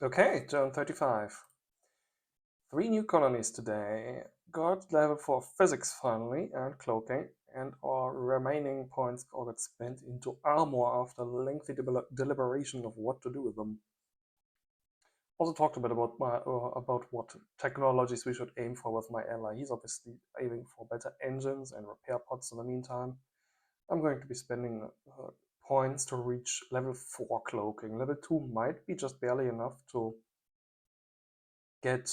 Okay, turn 35. 3 new colonies today. Got level 4 physics finally and cloaking, and our remaining points all got spent into armor after lengthy deliberation of what to do with them. Also talked a bit about about what technologies we should aim for with my ally. He's obviously aiming for better engines and repair pods in the meantime. I'm going to be spending points to reach level 4 cloaking. Level 2 might be just barely enough to get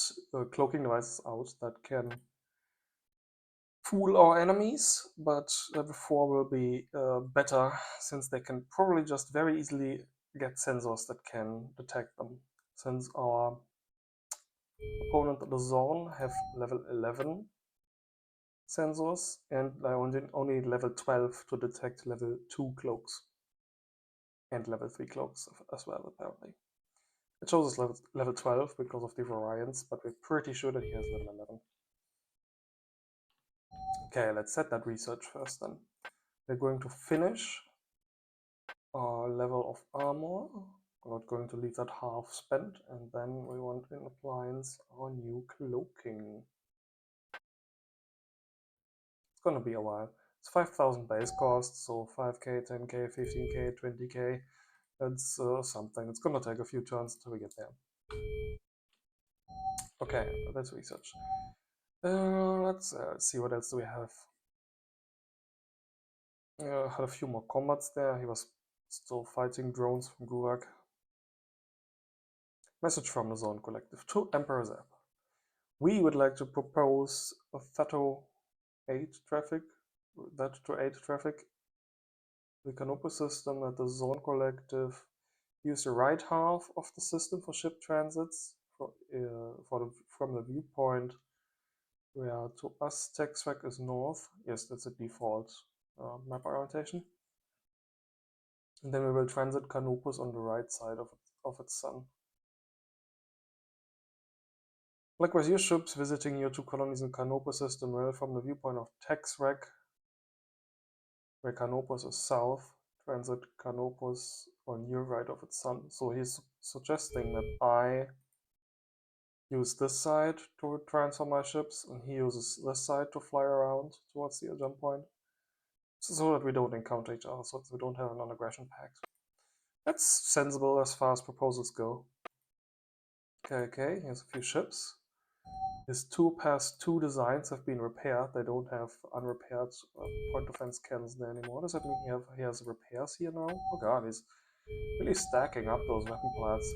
cloaking devices out that can fool our enemies, but level 4 will be better since they can probably just very easily get sensors that can detect them. Since our opponent the zone have level 11 sensors and only level 12 to detect level 2 cloaks and level 3 cloaks as well, apparently. It shows us level 12 because of the variants, but we're pretty sure that he has level 11. Okay, let's set that research first then. We're going to finish our level of armor. We're not going to leave that half spent, and then we want in appliance our new cloaking. It's gonna be a while. It's 5,000 base cost, so 5k, 10k, 15k, 20k. That's something. It's gonna take a few turns until we get there. Okay, let's research. Let's see what else do we have. Had a few more combats there. He was still fighting drones from Gulag. Message from the Zone Collective to Emperor Zap. We would like to propose a Thato 8 traffic, that to 8 traffic. The Canopus system that the Zone Collective use the right half of the system for ship transits from the viewpoint where to us TechSwag is north. Yes, that's a default map orientation. And then we will transit Canopus on the right side of its sun. Likewise, your ships visiting your 2 colonies in Canopus system will, from the viewpoint of TechSwag, where Canopus is south, transit Canopus on your right of its sun. So he's suggesting that I use this side to transfer my ships, and he uses this side to fly around towards the jump point, so that we don't encounter each other, so that we don't have a non-aggression pact. That's sensible as far as proposals go. Okay, here's a few ships. His 2 past 2 designs have been repaired. They don't have unrepaired point defense cannons there anymore. Does that mean he has repairs here now? Oh god, he's really stacking up those weapon plats.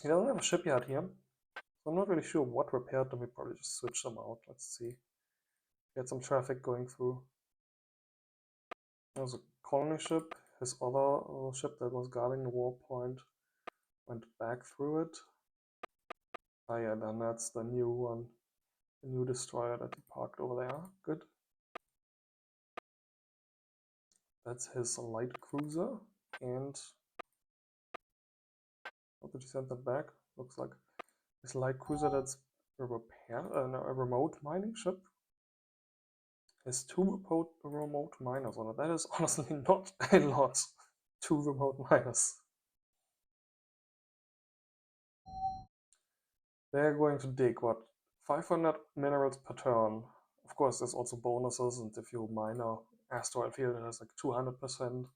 He doesn't have a shipyard here, so I'm not really sure what repaired them. We probably just switch them out. Let's see. Get some traffic going through. There's a colony ship. His other ship that was guarding the war point went back through it. Ah yeah, then that's the new one. The new destroyer that he parked over there. Good. That's his light cruiser. And what did he send that back? Looks like his light cruiser that's a remote mining ship. Has 2 remote miners on it. That is honestly not a lot. 2 remote miners. They're going to dig, what, 500 minerals per turn. Of course, there's also bonuses, and if you mine a asteroid field, it has like 200%,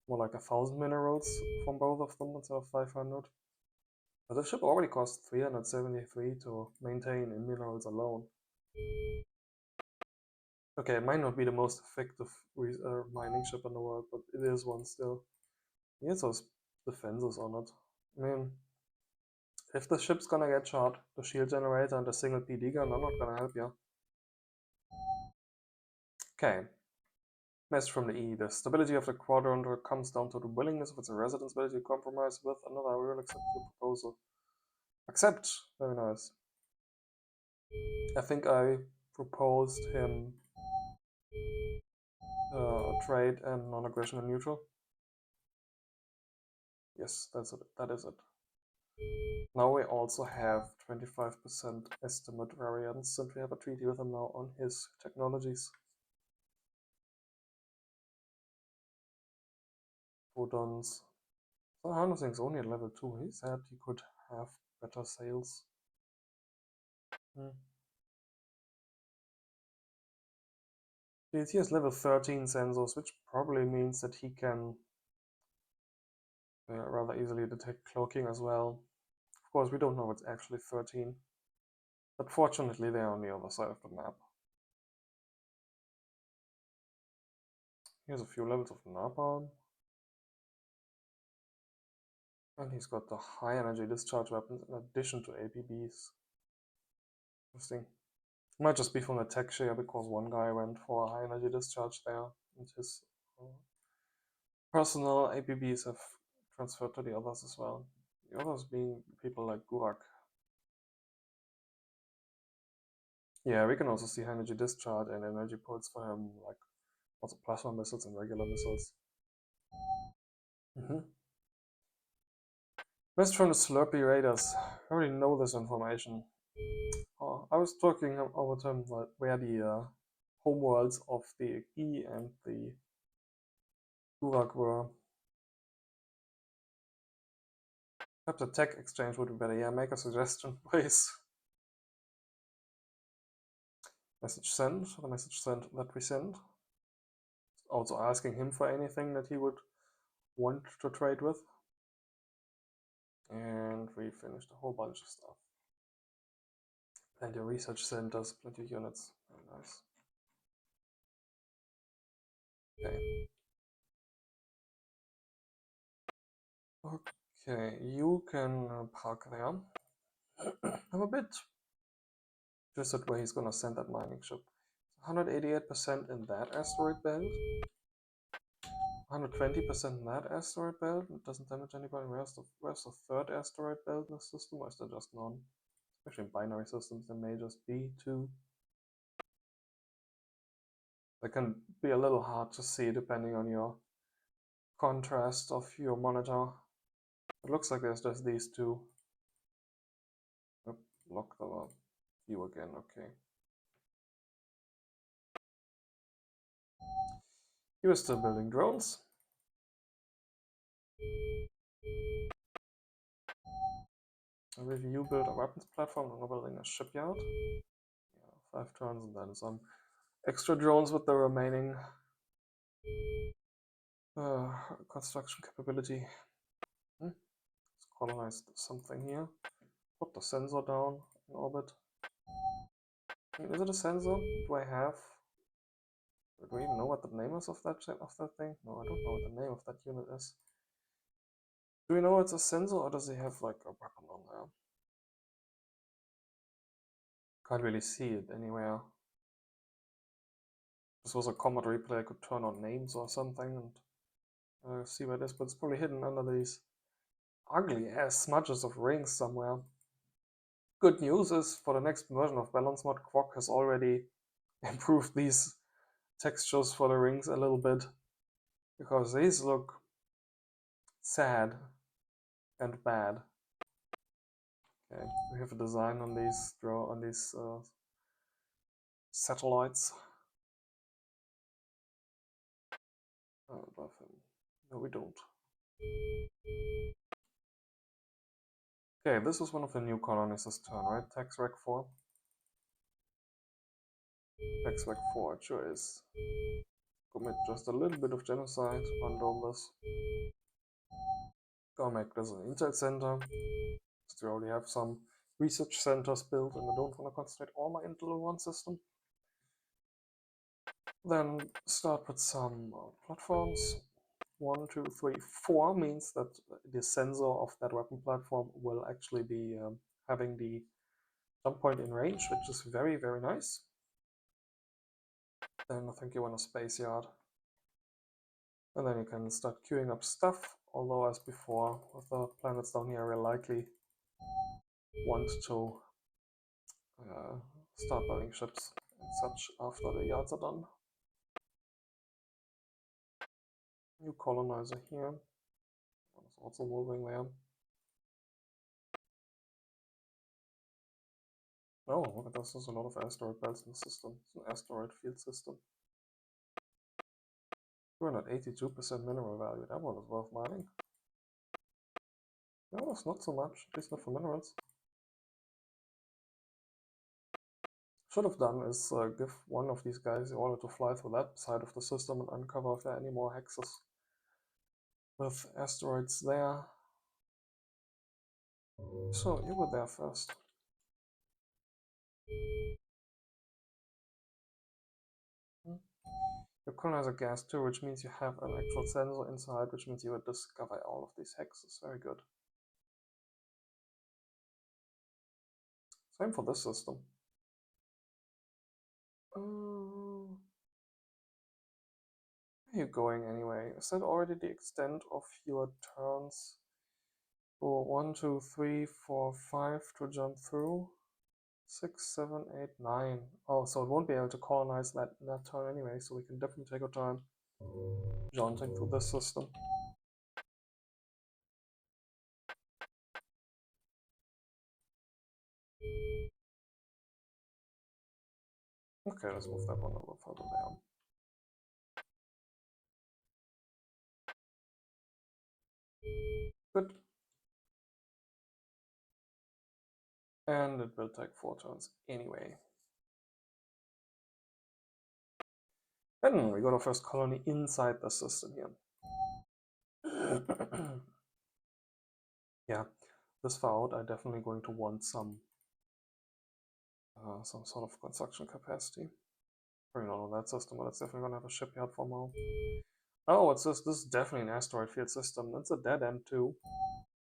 more like 1,000 minerals from both of them instead of 500. But the ship already costs 373 to maintain in minerals alone. Okay, it might not be the most effective mining ship in the world, but it is one still. He has those defenses on it. I mean, if the ship's gonna get shot, the shield generator and the single PD gun are not gonna help you. Okay. Message from the E. The stability of the quadrant comes down to the willingness of its residents' ability to compromise with another. I will accept your proposal. Accept! Very nice. I think I proposed him trade and non-aggression and neutral. Yes, that's it. That is it. Now we also have 25% estimate variance, since we have a treaty with him now on his technologies. Photons. So harnessing's only at level 2. He said he could have better sales. He has level 13 sensors, which probably means that he can rather easily detect cloaking as well. Of course, we don't know it's actually 13. But fortunately, they're on the other side of the map. Here's a few levels of napalm. And he's got the high energy discharge weapons in addition to APBs. Interesting. Might just be from the tech share because one guy went for a high energy discharge there, and his personal APBs have transferred to the others as well. The others being people like Gurak. Yeah, we can also see high energy discharge and energy pulse for him, like also plasma missiles and regular missiles. Best from the Slurpee Raiders. I already know this information. I was talking over time where the homeworlds of the E and the Gurak were. Perhaps a tech exchange would be better. Yeah, make a suggestion, please. Message sent. The message sent that we sent. Also asking him for anything that he would want to trade with. And we finished a whole bunch of stuff. Plenty of research centers, plenty of units. Very nice. Okay. Okay, you can park there. I'm a bit interested where he's gonna send that mining ship. 188% in that asteroid belt. 120% in that asteroid belt. It doesn't damage anybody. Where's the third asteroid belt in the system, or is there just none? Especially in binary systems, there may just be two. They can be a little hard to see depending on your contrast of your monitor. It looks like there's just these two. Yep, lock the view again, okay. He was still building drones. A review built a weapons platform and we're building a shipyard. Yeah, 5 turns and then some extra drones with the remaining construction capability. Let's colonize something here. Put the sensor down in orbit. Is it a sensor? Do I have? Do we even know what the name is of that thing? No, I don't know what the name of that unit is. Do we know it's a sensor or does he have like a weapon on there? Can't really see it anywhere. This was a combat replay, I could turn on names or something and see where it is, but it's probably hidden under these ugly ass smudges of rings somewhere. Good news is, for the next version of Balance Mod, Quark has already improved these textures for the rings a little bit, because these look sad and bad. Okay, we have a design on these satellites. No, we don't. Okay, this was one of the new colonies this turn, right? Tax Rec 4. Tax Rec 4, it sure is. Commit just a little bit of genocide, undome this. Go make this an intel center. We already have some research centers built and I don't want to concentrate all my intel on one system. Then start with some platforms. 1, 2, 3, 4 means that the sensor of that weapon platform will actually be having the jump point in range, which is very, very nice. Then I think you want a space yard. And then you can start queuing up stuff, although as before, with the planets down here, we'll likely want to start building ships and such after the yards are done. New colonizer here. One is also moving there. Oh, look at this, there's a lot of asteroid belts in the system. It's an asteroid field system. 282% mineral value, that one is worth mining. No, it's not so much, at least not for minerals. Should have done is give one of these guys the order to fly through that side of the system and uncover if there are any more hexes with asteroids there. So, you were there first. You colonize a gas too, which means you have an actual sensor inside, which means you will discover all of these hexes. Very good. Same for this system. Where are you going anyway? Is that already the extent of your turns? For 1, 2, 3, 4, 5 to jump through? 6, 7, 8, 9. Oh, so it won't be able to colonize that turn anyway, so we can definitely take our time jaunting through this system. Okay, let's move that one a little further down. Good. And it will take 4 turns anyway. Then we got our first colony inside the system here. Yeah, this far out, I'm definitely going to want some sort of construction capacity. Probably not on that system, but it's definitely going to have a shipyard for now. Oh, what's this? This is definitely an asteroid field system. That's a dead end too.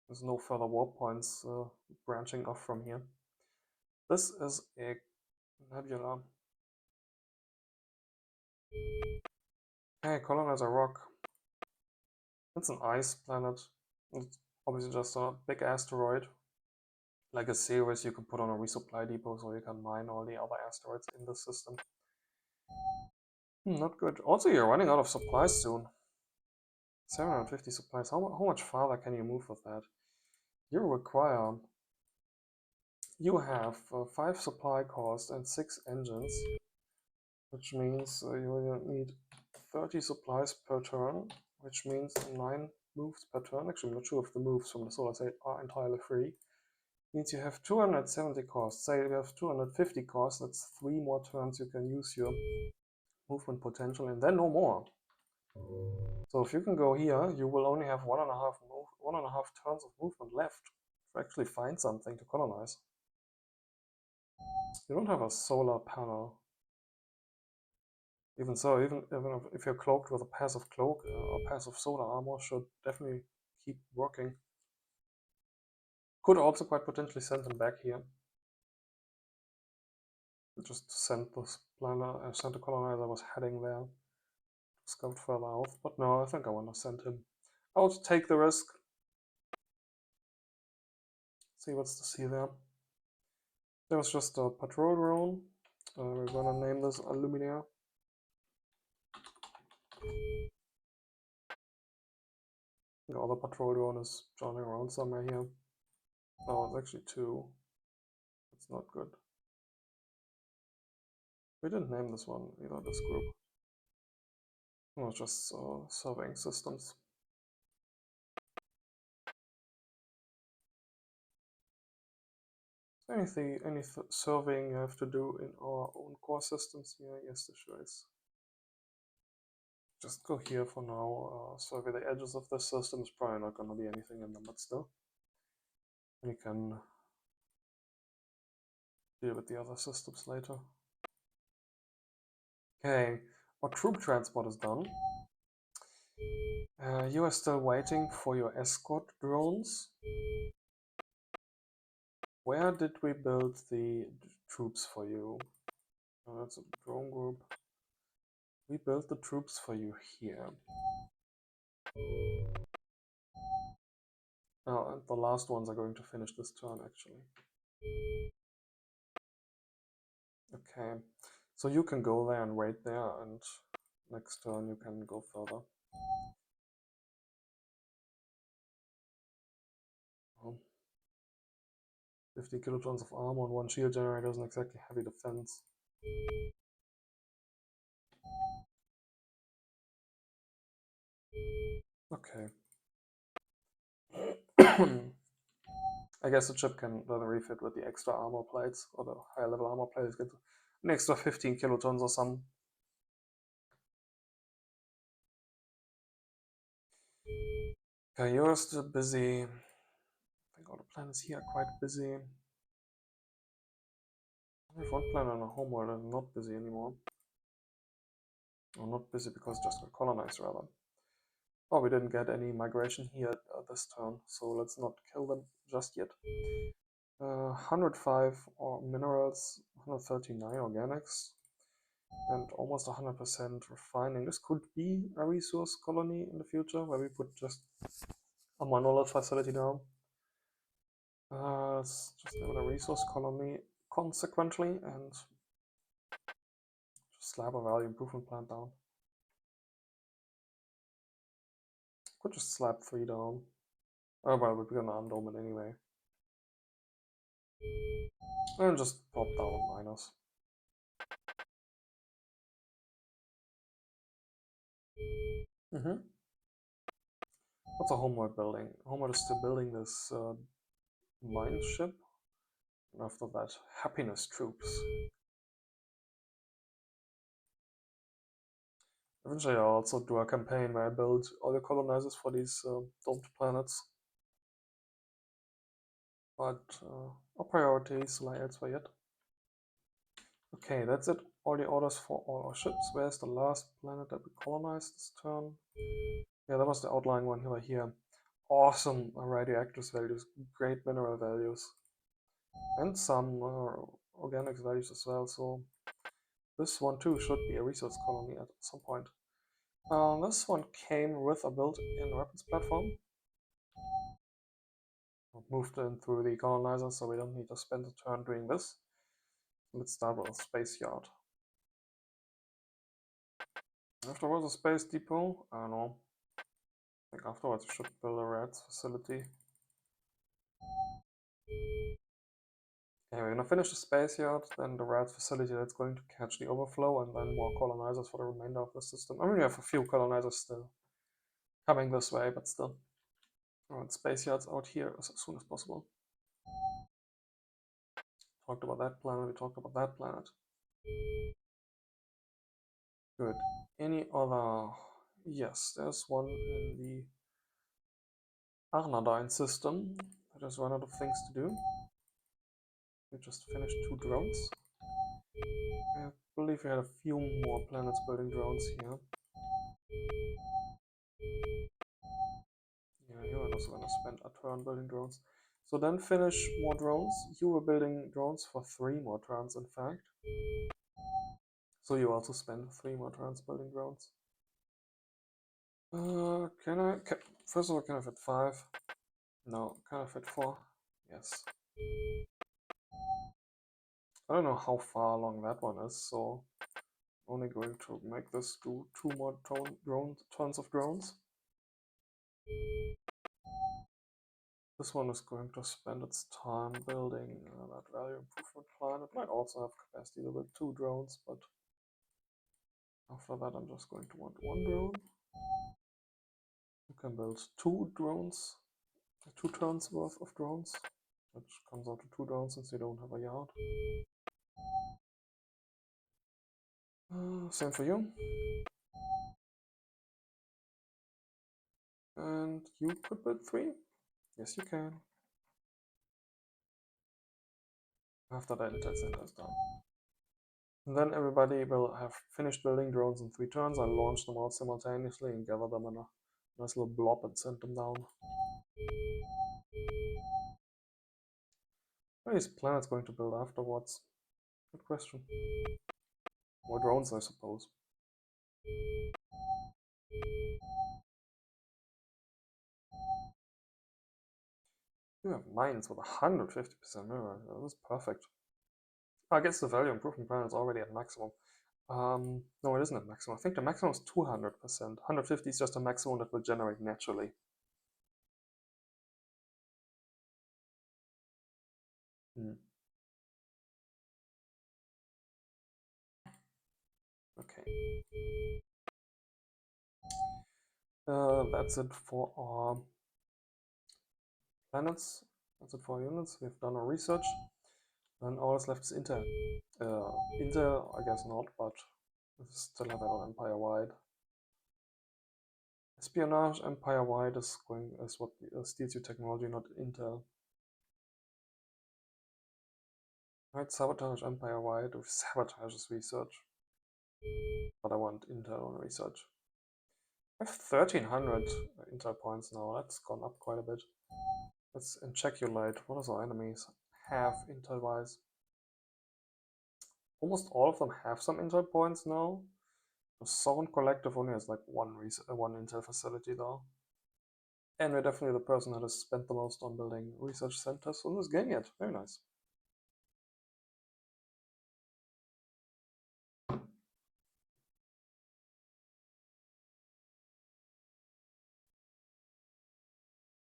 There's no further warp points branching off from here. This is a nebula. Hey, colonize a rock. It's an ice planet. It's obviously just a big asteroid. Like a series you can put on a resupply depot so you can mine all the other asteroids in the system. Not good. Also, you're running out of supplies soon. 750 supplies. How much farther can you move with that? You require... You have 5 supply cores and 6 engines, which means you will need 30 supplies per turn, which means 9 moves per turn. Actually, I'm not sure if the moves from the solar state are entirely free. Means you have 270 costs. Say you have 250 costs, that's 3 more turns you can use your movement potential, and then no more. So if you can go here, you will only have 1.5 turns of movement left to actually find something to colonize. You don't have a solar panel. Even so, even if you're cloaked with a passive cloak or passive solar armor, should definitely keep working. Could also quite potentially send them back here. Just send this planner, send the colonizer was heading there. Scout further out, but no, I think I want to send him. I will take the risk. See what's to see there. There was just a patrol drone. We're gonna name this Alumina. The other patrol drone is joining around somewhere here. Oh, it's actually 2. It's not good. We didn't name this one either, this group. No, just surveying systems. Any surveying you have to do in our own core systems here? Yes, there sure is. Just go here for now. Survey the edges of the system. Is probably not going to be anything in them, but still. We can deal with the other systems later. Okay, our troop transport is done. You are still waiting for your escort drones. Where did we build the troops for you? Oh, that's a drone group. We built the troops for you here. Oh, and the last ones are going to finish this turn, actually. Okay, so you can go there and wait there, and next turn you can go further. Oh. 50 kilotons of armor on 1 shield generator isn't exactly heavy defense. Okay. I guess the chip can then refit with the extra armor plates, or the higher level armor plates get an extra 15 kilotons or some. Okay, you're still busy. I think all the planets here are quite busy. I have one planet on a homeworld and not busy anymore. Or not busy because it just got colonized, rather. Oh, we didn't get any migration here this turn, so let's not kill them just yet. 105 minerals, 139 organics, and almost 100% refining. This could be a resource colony in the future, where we put just a monolith facility down. Let's just name it a resource colony consequently, and just slap a value improvement plant down. Could just slap 3 down. Oh well, we're gonna undome it anyway. And just pop down minus. What's a homeworld building? Homeworld is still building this mine ship. And after that, happiness troops. Eventually I'll also do a campaign where I build all the colonizers for these domed planets. But our priorities lie elsewhere yet. Okay, that's it. All the orders for all our ships. Where's the last planet that we colonized this turn? Yeah, that was the outlying one over here. Awesome radioactive values, great mineral values, and some organics values as well. So this one too should be a resource colony at some point. This one came with a built-in weapons platform. Moved in through the colonizer, so we don't need to spend a turn doing this. Let's start with a space yard. Afterwards, a space depot. I don't know. I think afterwards we should build a rats facility. Okay, we're gonna finish the space yard, then the rats facility that's going to catch the overflow, and then more colonizers for the remainder of the system. I mean, we have a few colonizers still coming this way, but still. Alright, space yards out here as soon as possible. Talked about that planet, we talked about that planet. Good. Any other? Yes, there's one in the Arnadine system. That is one out of things to do. We just finished 2 drones. I believe we had a few more planets building drones here. Yeah, you're also gonna spend a turn building drones. So then finish more drones. You were building drones for 3 more turns, in fact. So you also spend 3 more turns building drones. First of all, can I fit 5? No. Can I fit 4? Yes. I don't know how far along that one is, so I'm only going to make this do 2 more turns of drones. This one is going to spend its time building that value improvement plan. It might also have capacity to build 2 drones, but after that I'm just going to want 1 drone. You can build 2 drones, 2 turns worth of drones, which comes out to 2 drones since you don't have a yard. Same for you. And you could build 3? Yes, you can. After that, Intel Center is done. And then everybody will have finished building drones in 3 turns. I'll launch them all simultaneously and gather them in a nice little blob and send them down. What are these planets going to build afterwards? Good question. More drones, I suppose. You have mines with 150% mirror. That is perfect. I guess the value improvement plan is already at maximum. No, it isn't at maximum. I think the maximum is 200%. 150 is just a maximum that will generate naturally. Okay. That's it for our planets. That's it for units. We've done our research. And all that's left is Intel. Intel, I guess not, but we still have it on empire-wide. Espionage empire-wide is what steals your technology, not Intel. Right, sabotage empire-wide with sabotages research. But I want Intel on research. I have 1300 Intel points now. That's gone up quite a bit. Let's checulate. What does our enemies have Intel-wise? Almost all of them have some Intel points now. The Sovereign Collective only has like one Intel facility though. And we're definitely the person that has spent the most on building research centers on this game yet. Very nice.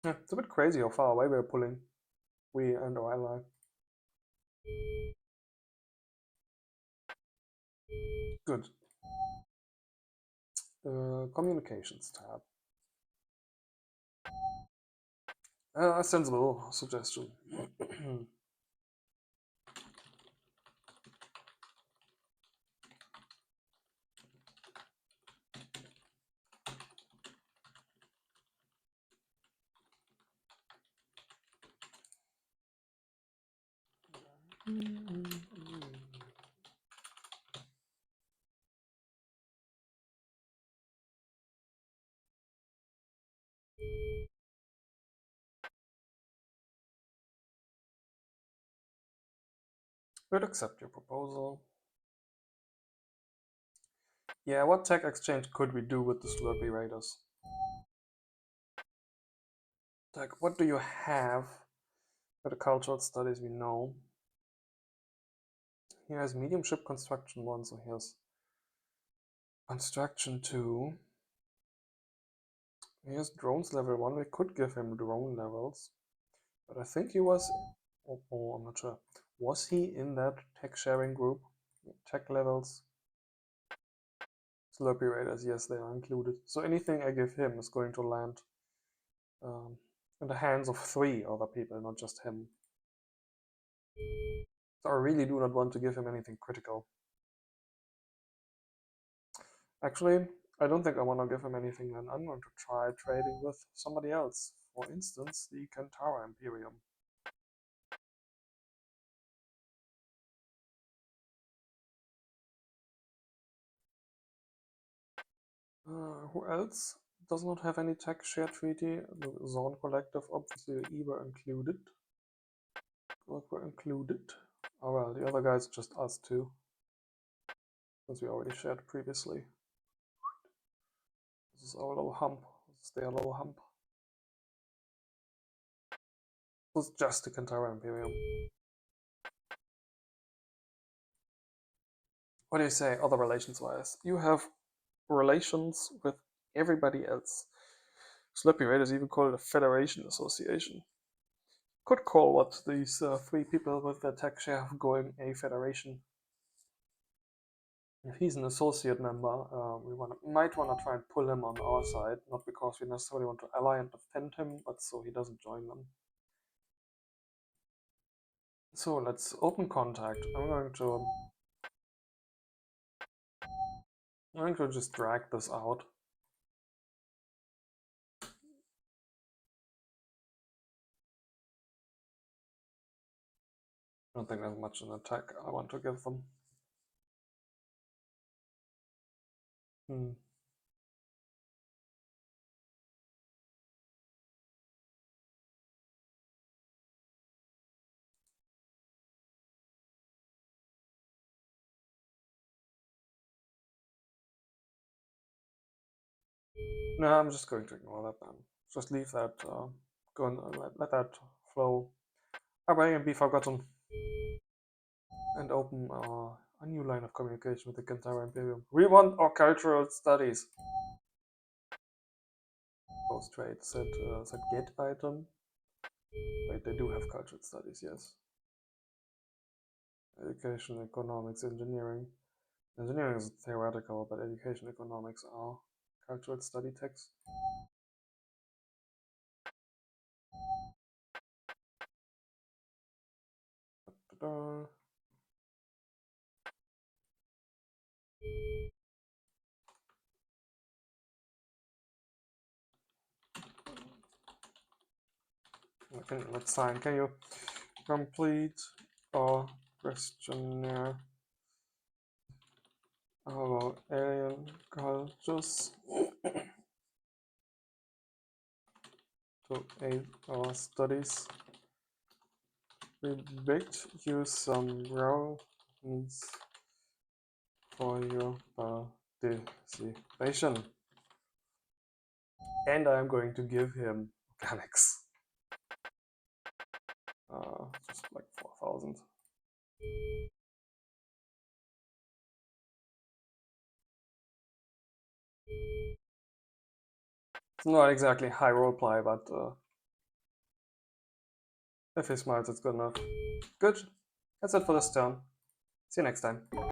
Yeah, it's a bit crazy how far away we're pulling. We and our ally. Good. Communications tab. A sensible suggestion. We'd accept your proposal. Yeah, what tech exchange could we do with the Slurpee Raiders? Like, what do you have for the cultural studies we know? Here's medium ship construction 1, so here's construction 2. Here's drones level 1. We could give him drone levels, but I think he was. Oh, I'm not sure. Was he in that tech sharing group? Tech levels. Slurpee Raiders, yes, they are included. So anything I give him is going to land in the hands of 3 other people, not just him. So I really do not want to give him anything critical. Actually, I don't think I want to give him anything then. I'm going to try trading with somebody else. For instance, the Kantara Imperium. Who else does not have any tech share treaty? The Zorn Collective, obviously, were included. Were included. Oh well, the other guys just us too. Since we already shared previously. This is our little hump. This is their little hump. This is just the Kantara Imperium. What do you say, other relations-wise? You have relations with everybody else. Slurpee Raiders even call it a federation association. Could call what these 3 people with their tech share have going a federation. If he's an associate member, we might want to try and pull him on our side, not because we necessarily want to ally and defend him, but so he doesn't join them. So let's open contact. I'm going to just drag this out. I don't think there's much an attack I want to give them. No, I'm just going to ignore that then. Just leave that, go and let that flow away and be forgotten. And open a new line of communication with the Kantara Imperium. We want our cultural studies. Post trade set get item. Wait, they do have cultural studies, yes. Education, economics, engineering. Engineering is theoretical, but education, economics are cultural study texts. let's sign. Can you complete our questionnaire about alien cultures to aid our studies? We baked you some brownies for your participation. And I'm going to give him organics. Just like 4,000. It's not exactly high roleplay, but if he smiles, it's good enough. Good. That's it for this turn. See you next time.